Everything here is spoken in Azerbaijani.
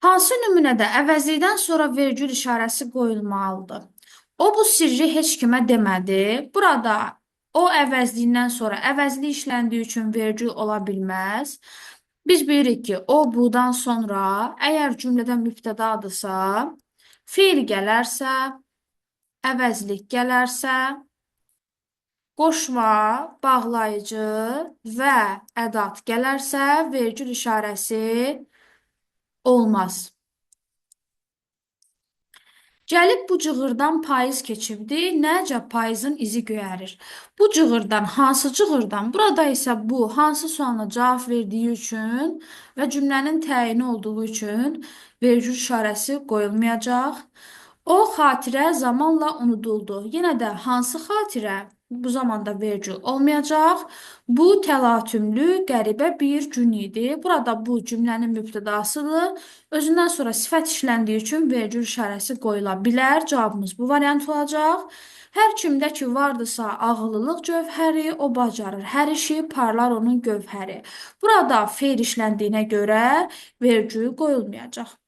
Hansı nümunədə əvəzlikdən sonra vergül işarəsi qoyulmalıdır? O bu sirri heç kimə demədi. Burada o əvəzliyindən sonra əvəzli işləndiyi üçün vergül ola bilməz. Biz bilirik ki, o budan sonra əgər cümlədə mübtədadırsa, feil gələrsə, əvəzlik gələrsə, qoşma, bağlayıcı və ədat gələrsə, vergül işarəsi olmaz. Gəlib bu cığırdan payız keçibdi, nəcə payızın izi göyərir. Bu cığırdan, hansı cığırdan? Burada isə bu, hansı sualına cavab verdiyi üçün və cümlənin təyini olduğu üçün vergül işarəsi qoyulmayacaq. O xatirə zamanla unuduldu. Yenə də hansı xatirə? Bu zamanda vergül olmayacaq. Bu təlatümlü, qəribə bir gün idi. Burada bu cümlənin mübtədasıdır. Özündən sonra sifət işləndiyi üçün vergül işarəsi qoyula bilər. Cavabımız bu variant olacaq. Hər kimdə ki vardısa ağıllılıq cövhəri, o bacarır. Hər işi parlar onun gövhəri. Burada feil işləndiyinə görə vergül qoyulmayacaq.